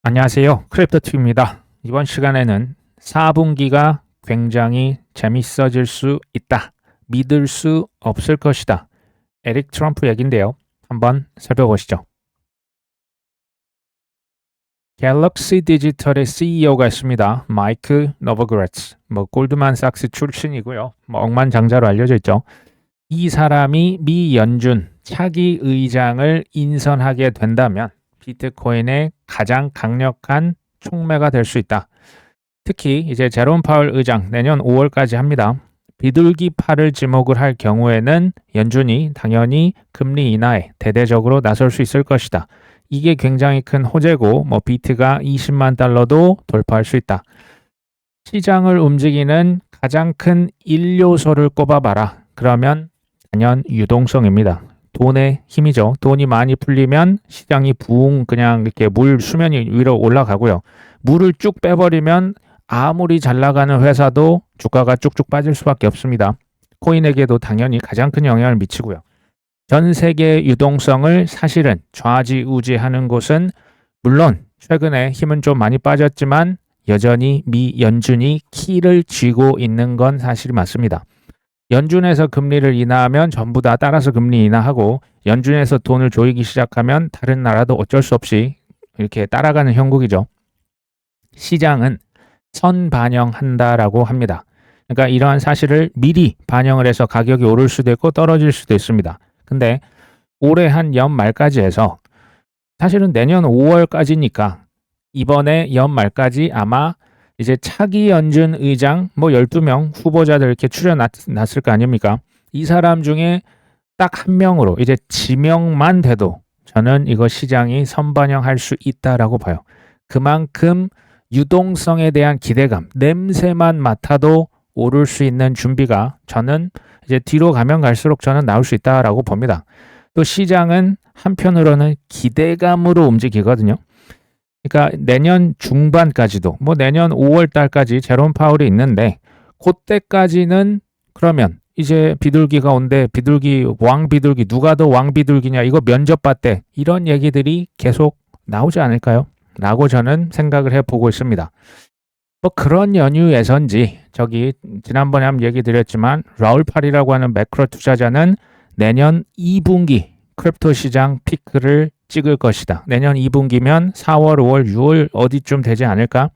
안녕하세요. 크립토튜브입니다. 이번 시간에는 4분기가 굉장히 재밌어질 수 있다. 믿을 수 없을 것이다. 에릭 트럼프 얘긴데요. 한번 살펴보시죠. 갤럭시 디지털의 CEO가 있습니다. 마이크 노버그레츠. 골드만삭스 출신이고요. 억만장자로 알려져 있죠. 이 사람이 미 연준 차기 의장을 인선하게 된다면 비트코인의 가장 강력한 촉매가 될 수 있다. 특히 이제 제롬 파월 의장 내년 5월까지 합니다. 비둘기파를 지목을 할 경우에는 연준이 당연히 금리 인하에 대대적으로 나설 수 있을 것이다. 이게 굉장히 큰 호재고 비트가 20만 달러도 돌파할 수 있다. 시장을 움직이는 가장 큰 1요소를 꼽아봐라. 그러면 단연 유동성입니다. 돈의 힘이죠. 돈이 많이 풀리면 시장이 부웅 그냥 이렇게 물 수면이 위로 올라가고요. 물을 쭉 빼버리면 아무리 잘 나가는 회사도 주가가 쭉쭉 빠질 수밖에 없습니다. 코인에게도 당연히 가장 큰 영향을 미치고요. 전 세계 유동성을 사실은 좌지우지하는 곳은 물론 최근에 힘은 좀 많이 빠졌지만 여전히 미 연준이 키를 쥐고 있는 건 사실이 맞습니다. 연준에서 금리를 인하하면 전부 다 따라서 금리 인하하고 연준에서 돈을 조이기 시작하면 다른 나라도 어쩔 수 없이 이렇게 따라가는 형국이죠. 시장은 선반영한다라고 합니다. 그러니까 이러한 사실을 미리 반영을 해서 가격이 오를 수도 있고 떨어질 수도 있습니다. 근데 올해 한 연말까지 해서 사실은 내년 5월까지니까 이번에 연말까지 아마 이제 차기 연준 의장 12명 후보자들 이렇게 추려놨을 거 아닙니까? 이 사람 중에 딱 한 명으로 이제 지명만 돼도 저는 이거 시장이 선반영할 수 있다라고 봐요. 그만큼 유동성에 대한 기대감, 냄새만 맡아도 오를 수 있는 준비가 저는 이제 뒤로 가면 갈수록 저는 나올 수 있다라고 봅니다. 또 시장은 한편으로는 기대감으로 움직이거든요. 그러니까 내년 중반까지도 내년 5월 달까지 제롬 파월이 있는데 그때까지는 그러면 이제 비둘기가 온대 비둘기 왕비둘기 누가 더 왕비둘기냐 이거 면접받대 이런 얘기들이 계속 나오지 않을까요? 라고 저는 생각을 해보고 있습니다. 그런 연유에선지 지난번에 한번 얘기 드렸지만 라울 팔이라고 하는 매크로 투자자는 내년 2분기 크립토 시장 피크를 찍을 것이다. 내년 2분기면 4월, 5월, 6월 어디쯤 되지 않을까?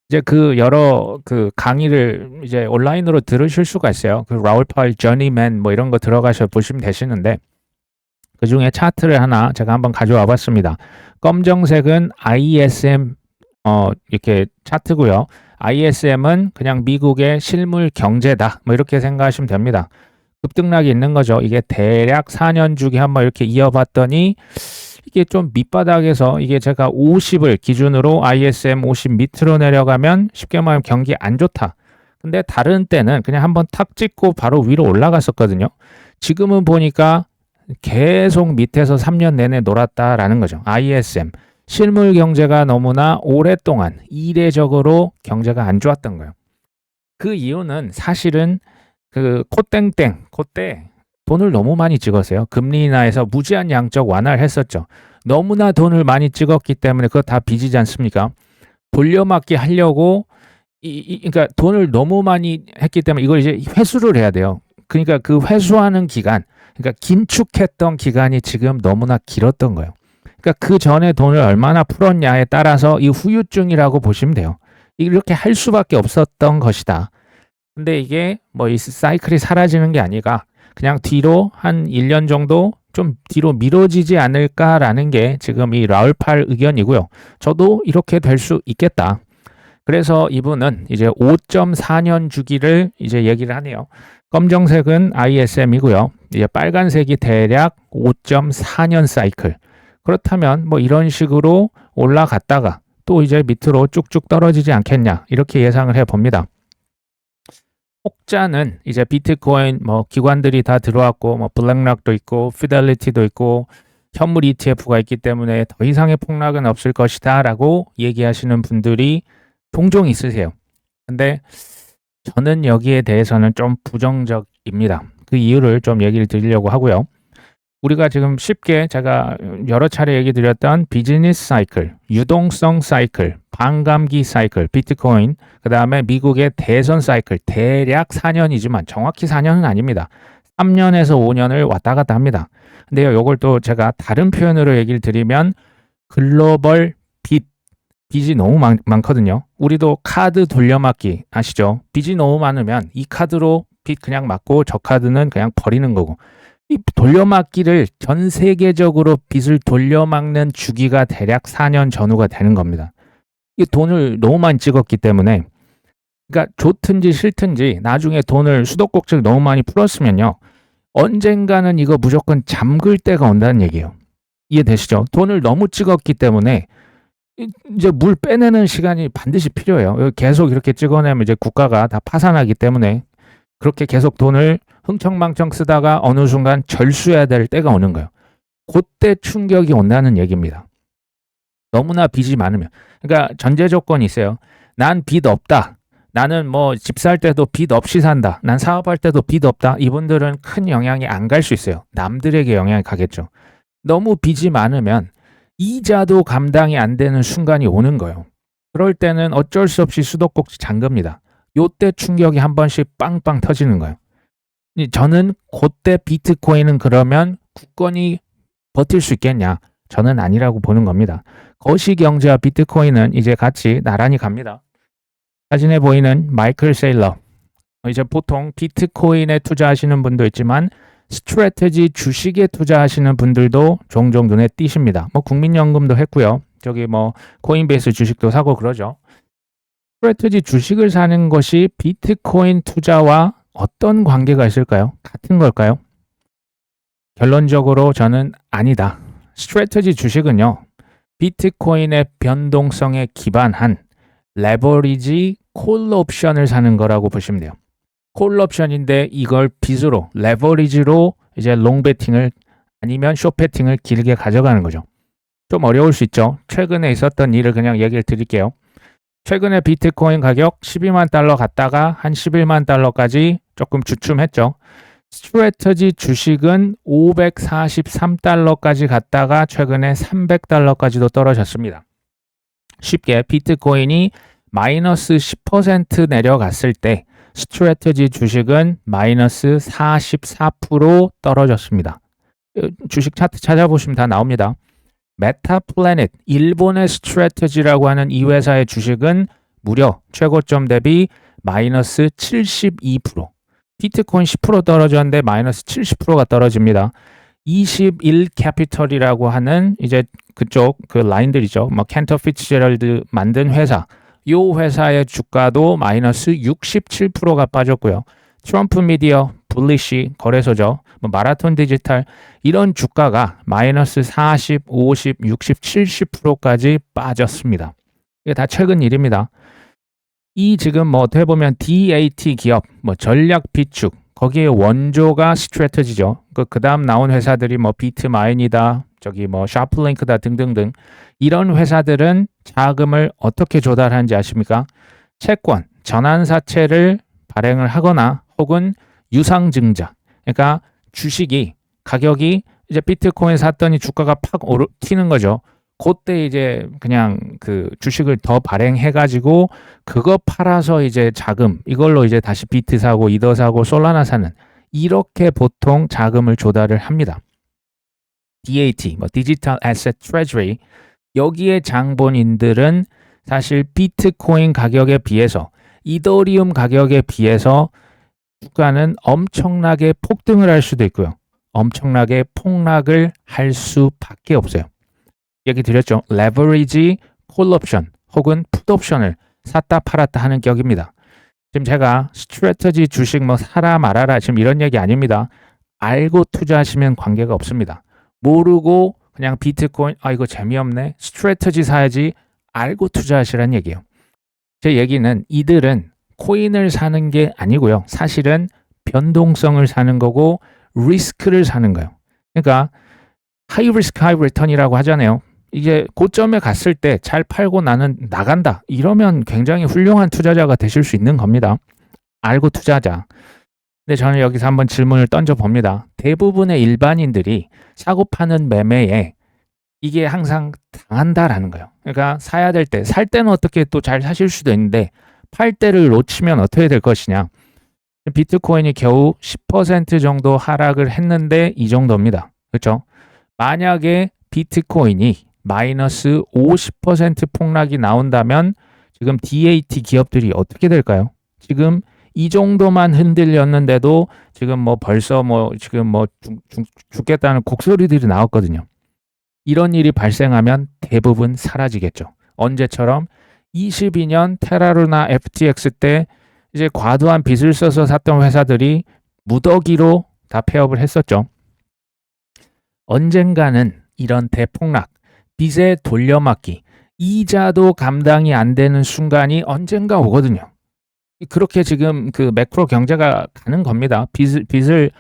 이제 여러 강의를 이제 온라인으로 들으실 수가 있어요. 라울 팔, 저니맨 이런 거 들어가셔 보시면 되시는데 그 중에 차트를 하나 제가 한번 가져와 봤습니다. 검정색은 ISM 이렇게 차트고요. ISM은 그냥 미국의 실물 경제다. 이렇게 생각하시면 됩니다. 급등락이 있는 거죠. 이게 대략 4년 주기 한번 이렇게 이어봤더니 이게 좀 밑바닥에서 이게 제가 50을 기준으로 ISM 50 밑으로 내려가면 쉽게 말하면 경기 안 좋다. 근데 다른 때는 그냥 한번 탁 찍고 바로 위로 올라갔었거든요. 지금은 보니까 계속 밑에서 3년 내내 놀았다라는 거죠. ISM. 실물 경제가 너무나 오랫동안 이례적으로 경제가 안 좋았던 거예요. 그 이유는 사실은 코땡땡 그때 돈을 너무 많이 찍었어요. 금리 인하에서 무제한 양적 완화를 했었죠. 너무나 돈을 많이 찍었기 때문에 그거 다 빚이지 않습니까? 돌려막기 하려고 그러니까 돈을 너무 많이 했기 때문에 이걸 이제 회수를 해야 돼요. 그러니까 그 회수하는 기간, 그러니까 긴축했던 기간이 지금 너무나 길었던 거예요. 그러니까 그 전에 돈을 얼마나 풀었냐에 따라서 이 후유증이라고 보시면 돼요. 이렇게 할 수밖에 없었던 것이다. 근데 이게 이 사이클이 사라지는 게 아니라 그냥 뒤로 한 1년 정도 좀 뒤로 미뤄지지 않을까라는 게 지금 이 라울팔 의견이고요. 저도 이렇게 될 수 있겠다. 그래서 이분은 이제 5.4년 주기를 이제 얘기를 하네요. 검정색은 ISM이고요. 이제 빨간색이 대략 5.4년 사이클. 그렇다면 이런 식으로 올라갔다가 또 이제 밑으로 쭉쭉 떨어지지 않겠냐 이렇게 예상을 해봅니다. 혹자는 이제 비트코인 기관들이 다 들어왔고 블랙락도 있고 피델리티도 있고 현물 ETF가 있기 때문에 더 이상의 폭락은 없을 것이다라고 얘기하시는 분들이 종종 있으세요. 근데 저는 여기에 대해서는 좀 부정적입니다. 그 이유를 좀 얘기를 드리려고 하고요. 우리가 지금 쉽게 제가 여러 차례 얘기 드렸던 비즈니스 사이클, 유동성 사이클, 반감기 사이클, 비트코인, 그 다음에 미국의 대선 사이클, 대략 4년이지만 정확히 4년은 아닙니다. 3년에서 5년을 왔다 갔다 합니다. 근데요, 요걸 또 제가 다른 표현으로 얘기를 드리면 글로벌 빚이 너무 많거든요. 우리도 카드 돌려막기 아시죠? 빚이 너무 많으면 이 카드로 빚 그냥 맞고 저 카드는 그냥 버리는 거고, 이 돌려막기를 전 세계적으로 빚을 돌려막는 주기가 대략 4년 전후가 되는 겁니다. 이 돈을 너무 많이 찍었기 때문에, 그러니까 좋든지 싫든지 나중에 돈을 수도꼭지를 너무 많이 풀었으면요, 언젠가는 이거 무조건 잠글 때가 온다는 얘기예요. 이해되시죠? 돈을 너무 찍었기 때문에 이제 물 빼내는 시간이 반드시 필요해요. 계속 이렇게 찍어내면 이제 국가가 다 파산하기 때문에 그렇게 계속 돈을 흥청망청 쓰다가 어느 순간 절수해야 될 때가 오는 거예요. 그때 충격이 온다는 얘기입니다. 너무나 빚이 많으면. 그러니까 전제 조건이 있어요. 난 빚 없다. 나는 뭐 집 살 때도 빚 없이 산다. 난 사업할 때도 빚 없다. 이분들은 큰 영향이 안 갈 수 있어요. 남들에게 영향이 가겠죠. 너무 빚이 많으면 이자도 감당이 안 되는 순간이 오는 거예요. 그럴 때는 어쩔 수 없이 수도꼭지 잠깁니다. 요때 충격이 한 번씩 빵빵 터지는 거예요. 저는 그때 비트코인은 그러면 굳건히 버틸 수 있겠냐? 저는 아니라고 보는 겁니다. 거시경제와 비트코인은 이제 같이 나란히 갑니다. 사진에 보이는 마이클 세일러. 이제 보통 비트코인에 투자하시는 분도 있지만 스트래테지 주식에 투자하시는 분들도 종종 눈에 띄십니다. 뭐 국민연금도 했고요. 저기 뭐 코인베이스 주식도 사고 그러죠. 스트래테지 주식을 사는 것이 비트코인 투자와 어떤 관계가 있을까요? 같은 걸까요? 결론적으로 저는 아니다. 스트래테지 주식은요, 비트코인의 변동성에 기반한 레버리지 콜 옵션을 사는 거라고 보시면 돼요. 콜 옵션인데 이걸 빚으로, 레버리지로 이제 롱 베팅을 아니면 숏 베팅을 길게 가져가는 거죠. 좀 어려울 수 있죠. 최근에 있었던 일을 그냥 얘기를 드릴게요. 최근에 비트코인 가격 12만 달러 갔다가 한 11만 달러까지 조금 주춤했죠. 스트래테지 주식은 543달러까지 갔다가 최근에 300달러까지도 떨어졌습니다. 쉽게 비트코인이 마이너스 10% 내려갔을 때 스트래테지 주식은 마이너스 44% 떨어졌습니다. 주식 차트 찾아보시면 다 나옵니다. 메타플래닛, 일본의 스트래테지라고 하는 이 회사의 주식은 무려 최고점 대비 마이너스 72%. 비트코인 10% 떨어졌는데 마이너스 70%가 떨어집니다. 21 캐피털이라고 하는 이제 그쪽 그 라인들이죠. 뭐 캔터 피츠제럴드 만든 회사. 요 회사의 주가도 마이너스 67%가 빠졌고요. 트럼프 미디어, 블리시 거래소죠. 뭐 마라톤 디지털 이런 주가가 마이너스 40, 50, 60, 70%까지 빠졌습니다. 이게 다 최근 일입니다. 이 지금 뭐 어떻게 보면 DAT 기업, 뭐 전략 비축 거기에 원조가 스트래테지죠. 그 다음 나온 회사들이 뭐 비트마인이다, 저기 뭐 샤플링크다 등등등 이런 회사들은 자금을 어떻게 조달하는지 아십니까? 채권, 전환사채를 발행을 하거나 혹은 유상증자, 그러니까 주식이 가격이 이제 비트코인 샀더니 주가가 팍 튀는 거죠. 그때 이제 그냥 그 주식을 더 발행해가지고 그거 팔아서 이제 자금 이걸로 이제 다시 비트 사고 이더 사고 솔라나 사는 이렇게 보통 자금을 조달을 합니다. DAT, 뭐 디지털 애셋 트레저리 여기에 장본인들은 사실 비트코인 가격에 비해서 이더리움 가격에 비해서 주가는 엄청나게 폭등을 할 수도 있고요. 엄청나게 폭락을 할 수밖에 없어요. 얘기 드렸죠. 레버리지 콜 옵션 혹은 풋 옵션을 샀다 팔았다 하는 격입니다. 지금 제가 스트래테지 주식 뭐 사라 말아라 지금 이런 얘기 아닙니다. 알고 투자하시면 관계가 없습니다. 모르고 그냥 비트코인 이거 재미없네. 스트래테지 사야지 알고 투자하시라는 얘기예요. 제 얘기는 이들은 코인을 사는 게 아니고요. 사실은 변동성을 사는 거고 리스크를 사는 거예요. 그러니까 하이 리스크 하이 리턴이라고 하잖아요. 이게 고점에 갔을 때 잘 팔고 나는 나간다. 이러면 굉장히 훌륭한 투자자가 되실 수 있는 겁니다. 알고 투자하자. 근데 저는 여기서 한번 질문을 던져봅니다. 대부분의 일반인들이 사고 파는 매매에 이게 항상 당한다라는 거예요. 그러니까 사야 될 때, 살 때는 어떻게 또 잘 사실 수도 있는데 팔 때를 놓치면 어떻게 될 것이냐. 비트코인이 겨우 10% 정도 하락을 했는데 이 정도입니다. 그렇죠? 만약에 비트코인이 마이너스 50% 폭락이 나온다면 지금 DAT 기업들이 어떻게 될까요? 지금 이 정도만 흔들렸는데도 지금 뭐 벌써 뭐 지금 뭐 죽겠다는 곡소리들이 나왔거든요. 이런 일이 발생하면 대부분 사라지겠죠. 언제처럼 22년 테라루나 FTX 때 이제 과도한 빚을 써서 샀던 회사들이 무더기로 다 폐업을 했었죠. 언젠가는 이런 대폭락, 빚의 돌려막기, 이자도 감당이 안 되는 순간이 언젠가 오거든요. 그렇게 지금 그 매크로 경제가 가는 겁니다. 빚을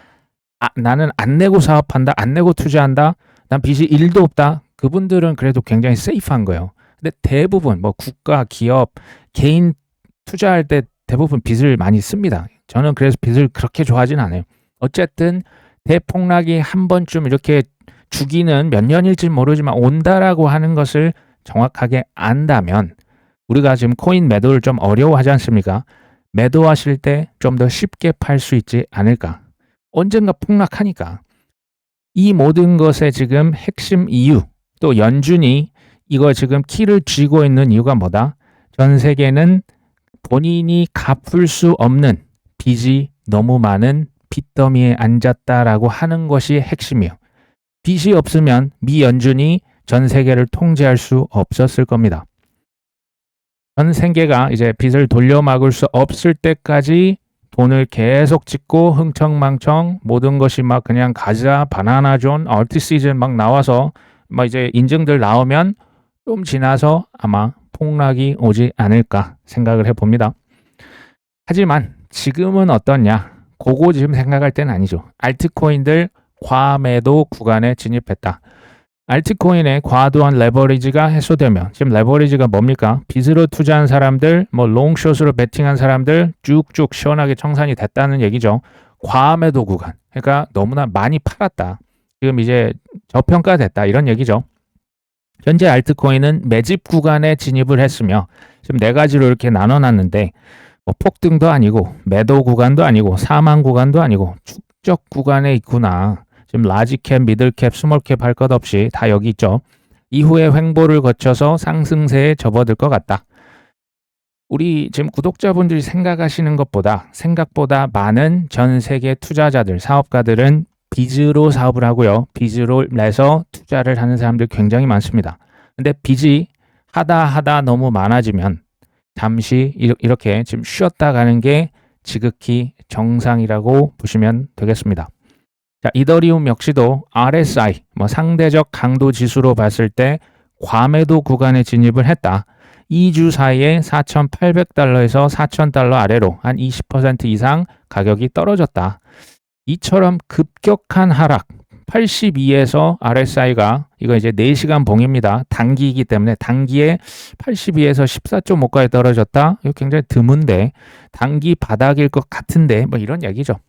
나는 안 내고 사업한다, 안 내고 투자한다, 난 빚이 1도 없다. 그분들은 그래도 굉장히 세이프한 거예요. 근데 대부분 뭐 국가, 기업, 개인 투자할 때 대부분 빚을 많이 씁니다. 저는 그래서 빚을 그렇게 좋아하진 않아요. 어쨌든 대폭락이 한 번쯤 이렇게 주기는 몇 년일지 모르지만 온다라고 하는 것을 정확하게 안다면 우리가 지금 코인 매도를 좀 어려워하지 않습니까? 매도하실 때 좀 더 쉽게 팔 수 있지 않을까? 언젠가 폭락하니까. 이 모든 것의 지금 핵심 이유, 또 연준이 이거 지금 키를 쥐고 있는 이유가 뭐다? 전 세계는 본인이 갚을 수 없는 빚이 너무 많은 빚더미에 앉았다라고 하는 것이 핵심이에요. 빚이 없으면 미 연준이 전 세계를 통제할 수 없었을 겁니다. 전 세계가 이제 빚을 돌려막을 수 없을 때까지 돈을 계속 찍고 흥청망청 모든 것이 막 그냥 가자, 바나나 존, 얼티 시즌 막 나와서 막 이제 인증들 나오면 좀 지나서 아마 폭락이 오지 않을까 생각을 해봅니다. 하지만 지금은 어떠냐? 그거 지금 생각할 때는 아니죠. 알트코인들 과매도 구간에 진입했다. 알트코인의 과도한 레버리지가 해소되면 지금 레버리지가 뭡니까? 빚으로 투자한 사람들, 뭐 롱숏으로 베팅한 사람들 쭉쭉 시원하게 청산이 됐다는 얘기죠. 과매도 구간. 그러니까 너무나 많이 팔았다. 지금 이제 저평가됐다 이런 얘기죠. 현재 알트코인은 매집 구간에 진입을 했으며 지금 네 가지로 이렇게 나눠놨는데 뭐 폭등도 아니고 매도 구간도 아니고 사망 구간도 아니고 축적 구간에 있구나. 지금 라지캡, 미들캡, 스몰캡 할 것 없이 다 여기 있죠. 이후에 횡보를 거쳐서 상승세에 접어들 것 같다. 우리 지금 구독자분들이 생각하시는 것보다 생각보다 많은 전 세계 투자자들, 사업가들은 빚으로 사업을 하고요. 빚으로 내서 투자를 하는 사람들 굉장히 많습니다. 근데 빚이 하다 너무 많아지면 잠시 이렇게 지금 쉬었다 가는 게 지극히 정상이라고 보시면 되겠습니다. 자, 이더리움 역시도 RSI, 뭐 상대적 강도 지수로 봤을 때 과매도 구간에 진입을 했다. 2주 사이에 4,800달러에서 4,000달러 아래로 한 20% 이상 가격이 떨어졌다. 이처럼 급격한 하락, 82에서 RSI가 이거 이제 4시간 봉입니다. 단기이기 때문에 단기에 82에서 14.5까지 떨어졌다. 이거 굉장히 드문데 단기 바닥일 것 같은데 뭐 이런 얘기죠.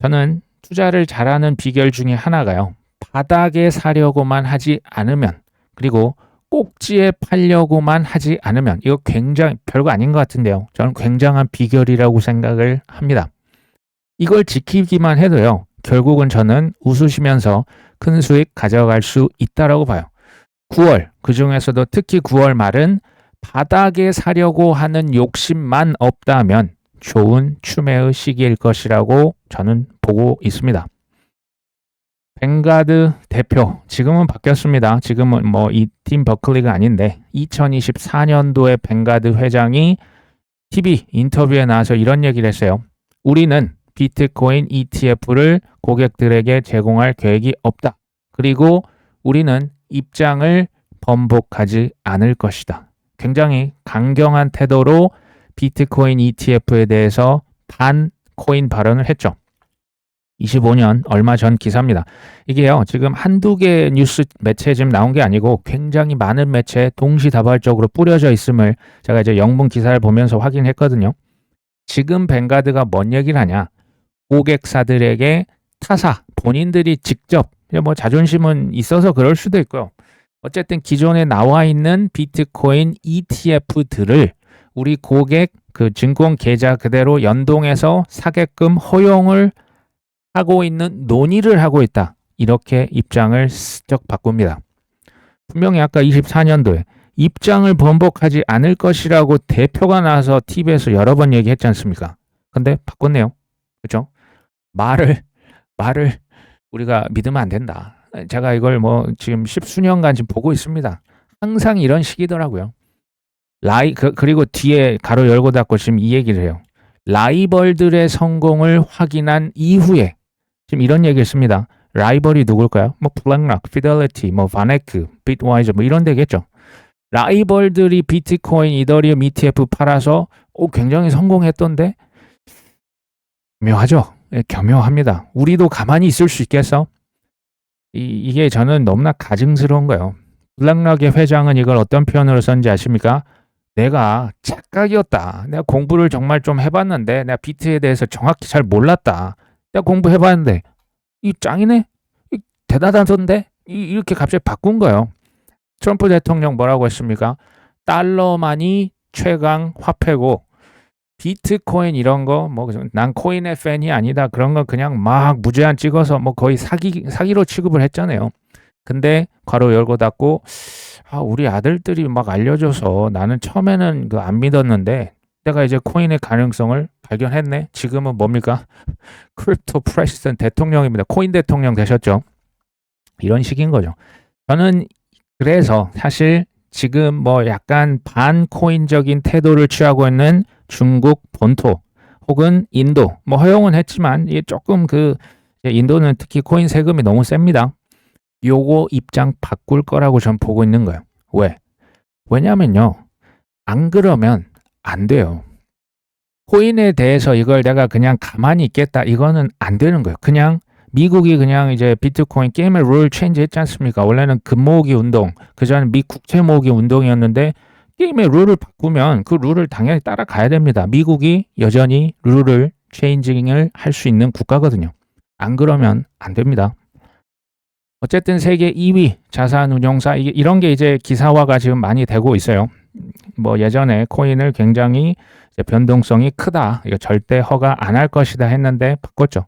저는 투자를 잘하는 비결 중에 하나가요. 바닥에 사려고만 하지 않으면 그리고 꼭지에 팔려고만 하지 않으면 이거 굉장히 별거 아닌 것 같은데요. 저는 굉장한 비결이라고 생각을 합니다. 이걸 지키기만 해도요. 결국은 저는 웃으시면서 큰 수익 가져갈 수 있다라고 봐요. 9월, 그중에서도 특히 9월 말은 바닥에 사려고 하는 욕심만 없다면 좋은 추매의 시기일 것이라고 저는 보고 있습니다. 뱅가드 대표, 지금은 바뀌었습니다. 지금은 뭐 이 팀 버클리가 아닌데 2024년도에 뱅가드 회장이 TV 인터뷰에 나와서 이런 얘기를 했어요. 우리는 비트코인 ETF를 고객들에게 제공할 계획이 없다. 그리고 우리는 입장을 번복하지 않을 것이다. 굉장히 강경한 태도로 비트코인 ETF에 대해서 반코인 발언을 했죠. 25년 얼마 전 기사입니다. 이게요, 지금 한두 개 뉴스 매체에 지금 나온 게 아니고 굉장히 많은 매체에 동시다발적으로 뿌려져 있음을 제가 이제 영문 기사를 보면서 확인했거든요. 지금 뱅가드가 뭔 얘기를 하냐? 고객사들에게 타사, 본인들이 직접 뭐 자존심은 있어서 그럴 수도 있고요. 어쨌든 기존에 나와 있는 비트코인 ETF들을 우리 고객 그 증권 계좌 그대로 연동해서 사게끔 허용을 하고 있는 논의를 하고 있다. 이렇게 입장을 슬쩍 바꿉니다. 분명히 아까 24년도에 입장을 번복하지 않을 것이라고 대표가 나와서 TV에서 여러 번 얘기했지 않습니까? 근데 바꿨네요. 그렇죠? 말을 우리가 믿으면 안 된다. 제가 이걸 뭐 지금 10수년간 지금 보고 있습니다. 항상 이런 식이더라고요. 그리고 뒤에 가로 열고 닫고 지금 이 얘기를 해요. 라이벌들의 성공을 확인한 이후에 지금 이런 얘기를 씁니다. 라이벌이 누굴까요? 뭐 블랙락, 피델리티, 뭐 바네크, 비트와이저 뭐 이런 데겠죠. 라이벌들이 비트코인, 이더리움 ETF 팔아서 굉장히 성공했던데 교묘하죠. 교묘합니다. 우리도 가만히 있을 수 있겠어? 이게 저는 너무나 가증스러운 거예요. 블랙락의 회장은 이걸 어떤 표현으로 썼는지 아십니까? 내가 착각이었다. 내가 공부를 정말 좀 해봤는데 내가 비트에 대해서 정확히 잘 몰랐다. 내가 공부해봤는데 이 짱이네? 대단하던데? 이렇게 갑자기 바꾼 거예요. 트럼프 대통령 뭐라고 했습니까? 달러만이 최강 화폐고 비트코인 이런 거 뭐 난 코인의 팬이 아니다. 그런 거 그냥 막 무제한 찍어서 뭐 거의 사기로 취급을 했잖아요. 근데 괄호 열고 닫고 우리 아들들이 막 알려줘서 나는 처음에는 안 믿었는데 내가 이제 코인의 가능성을 발견했네. 지금은 뭡니까? 크립토 프레시던 대통령입니다. 코인 대통령 되셨죠? 이런 식인 거죠. 저는 그래서 사실 지금 뭐 약간 반코인적인 태도를 취하고 있는 중국 본토 혹은 인도 뭐 허용은 했지만 이게 조금 인도는 특히 코인 세금이 너무 셉니다. 요거 입장 바꿀 거라고 전 보고 있는 거예요. 왜? 왜냐면요. 안 그러면 안 돼요. 코인에 대해서 이걸 내가 그냥 가만히 있겠다. 이거는 안 되는 거예요. 그냥 미국이 그냥 이제 비트코인 게임의 룰 체인지 했지 않습니까? 원래는 금모으기 운동, 그전에 미 국채 모으기 운동이었는데 게임의 룰을 바꾸면 그 룰을 당연히 따라가야 됩니다. 미국이 여전히 룰을 체인징을 할 수 있는 국가거든요. 안 그러면 안 됩니다. 어쨌든 세계 2위 자산운용사 이런 게 이제 기사화가 지금 많이 되고 있어요. 뭐 예전에 코인을 굉장히 변동성이 크다. 이거 절대 허가 안 할 것이다 했는데 바꿨죠.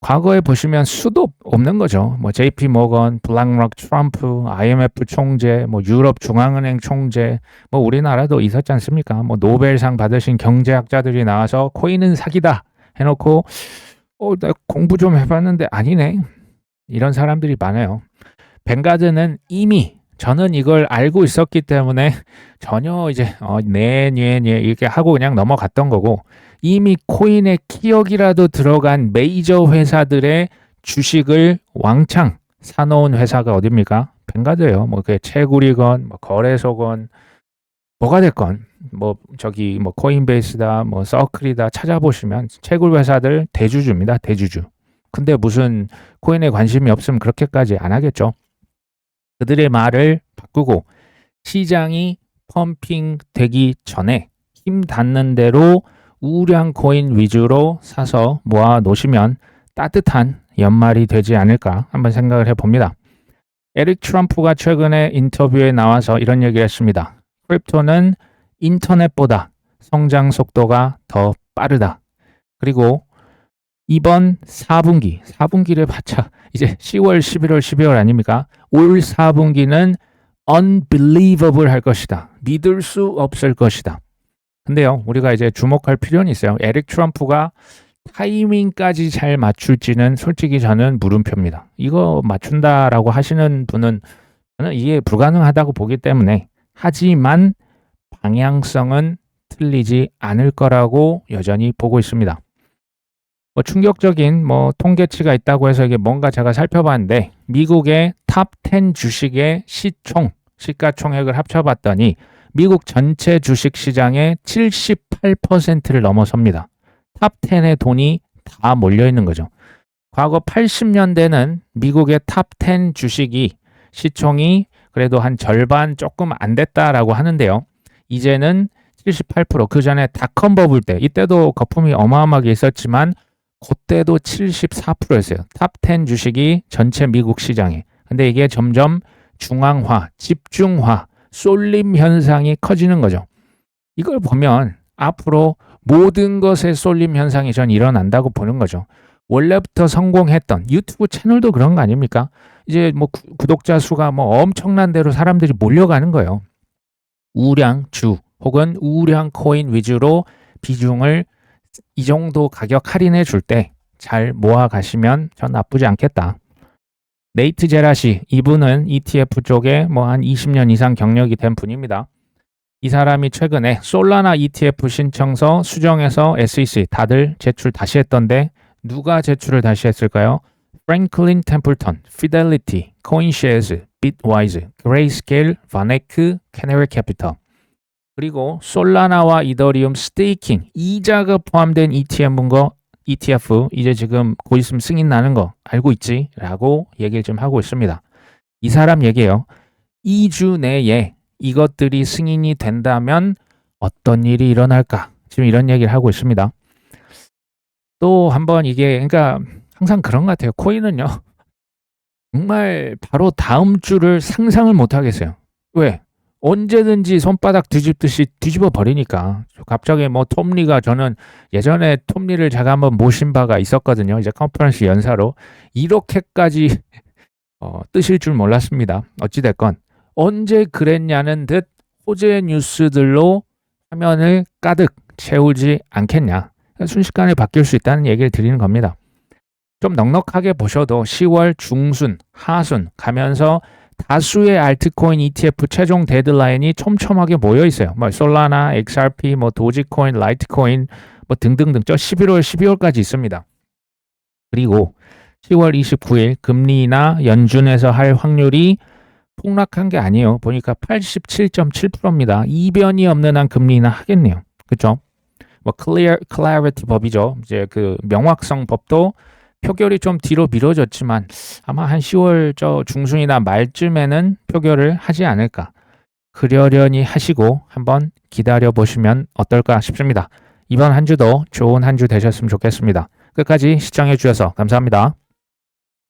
과거에 보시면 수도 없는 거죠. 뭐 JP 모건, 블랙락, 트럼프, IMF 총재, 뭐 유럽 중앙은행 총재, 뭐 우리나라도 있었지 않습니까? 뭐 노벨상 받으신 경제학자들이 나와서 코인은 사기다 해놓고 나 공부 좀 해봤는데 아니네. 이런 사람들이 많아요. 뱅가드는 이미 저는 이걸 알고 있었기 때문에 전혀 이제 네 이렇게 하고 그냥 넘어갔던 거고 이미 코인에 키역이라도 들어간 메이저 회사들의 주식을 왕창 사놓은 회사가 어딥니까? 뱅가드예요. 뭐 그게 채굴이건 뭐 거래소건 뭐가 됐건 뭐 코인베이스다 뭐 서클이다 찾아보시면 채굴 회사들 대주주입니다. 대주주. 근데 무슨 코인에 관심이 없으면 그렇게까지 안 하겠죠. 그들의 말을 바꾸고 시장이 펌핑 되기 전에 힘 닿는 대로 우량 코인 위주로 사서 모아 놓으시면 따뜻한 연말이 되지 않을까 한번 생각을 해봅니다. 에릭 트럼프가 최근에 인터뷰에 나와서 이런 얘기를 했습니다. 크립토는 인터넷보다 성장 속도가 더 빠르다. 그리고 이번 4분기를 봤자 이제 10월, 11월, 12월 아닙니까? 올 4분기는 unbelievable 할 것이다. 믿을 수 없을 것이다. 근데요, 우리가 이제 주목할 필요는 있어요. 에릭 트럼프가 타이밍까지 잘 맞출지는 솔직히 저는 물음표입니다. 이거 맞춘다라고 하시는 분은 저는 이게 불가능하다고 보기 때문에 하지만 방향성은 틀리지 않을 거라고 여전히 보고 있습니다. 뭐 충격적인 통계치가 있다고 해서 이게 뭔가 제가 살펴봤는데 미국의 탑 10 주식의 시가총액을 합쳐봤더니 미국 전체 주식 시장의 78%를 넘어섭니다. 탑 10의 돈이 다 몰려있는 거죠. 과거 80년대는 미국의 탑 10 주식이 시총이 그래도 한 절반 조금 안 됐다라고 하는데요. 이제는 78%, 그 전에 닷컴 버블 때, 이때도 거품이 어마어마하게 있었지만 그때도 74%였어요. 탑 10 주식이 전체 미국 시장에. 근데 이게 점점 중앙화, 집중화, 쏠림 현상이 커지는 거죠. 이걸 보면 앞으로 모든 것의 쏠림 현상이 전 일어난다고 보는 거죠. 원래부터 성공했던 유튜브 채널도 그런 거 아닙니까? 이제 뭐 구독자 수가 뭐 엄청난 대로 사람들이 몰려가는 거예요. 우량주 혹은 우량 코인 위주로 비중을 이 정도 가격 할인해 줄 때 잘 모아 가시면 전 나쁘지 않겠다. 네이트 제라시 이분은 ETF 쪽에 뭐 한 20년 이상 경력이 된 분입니다. 이 사람이 최근에 솔라나 ETF 신청서 수정해서 SEC 다들 제출 다시 했던데 누가 제출을 다시 했을까요? 프랭클린 템플턴, 피델리티, 코인쉐어즈, 비트와이즈, 그레이스케일, 바네크, 캐너리 캐피털 그리고 솔라나와 이더리움 스테이킹 이자가 포함된 ETF 이제 지금 곧 있으면 승인 나는 거 알고 있지? 라고 얘기를 좀 하고 있습니다. 이 사람 얘기예요. 2주 내에 이것들이 승인이 된다면 어떤 일이 일어날까? 지금 이런 얘기를 하고 있습니다. 또 한번 이게 그러니까 항상 그런 것 같아요. 코인은요. 정말 바로 다음 주를 상상을 못 하겠어요. 왜? 언제든지 손바닥 뒤집듯이 뒤집어 버리니까. 갑자기 뭐 톰리가 저는 예전에 톰리를 제가 한번 모신 바가 있었거든요. 이제 컨퍼런스 연사로 이렇게까지 뜨실 줄 몰랐습니다. 어찌됐건 언제 그랬냐는 듯 호재 뉴스들로 화면을 가득 채우지 않겠냐. 순식간에 바뀔 수 있다는 얘기를 드리는 겁니다. 좀 넉넉하게 보셔도 10월 중순, 하순 가면서 다수의 알트코인 ETF 최종 데드라인이 촘촘하게 모여 있어요. 뭐 솔라나, XRP, 뭐 도지코인, 라이트코인 뭐 등등등 저 11월, 12월까지 있습니다. 그리고 10월 29일 금리나 연준에서 할 확률이 폭락한 게 아니에요. 보니까 87.7%입니다. 이변이 없는 한 금리나 하겠네요. 그렇죠? 뭐 clarity 법이죠. 이제 그 명확성 법도 표결이 좀 뒤로 미뤄졌지만 아마 한 10월 저 중순이나 말쯤에는 표결을 하지 않을까. 그러려니 하시고 한번 기다려 보시면 어떨까 싶습니다. 이번 한 주도 좋은 한 주 되셨으면 좋겠습니다. 끝까지 시청해 주셔서 감사합니다.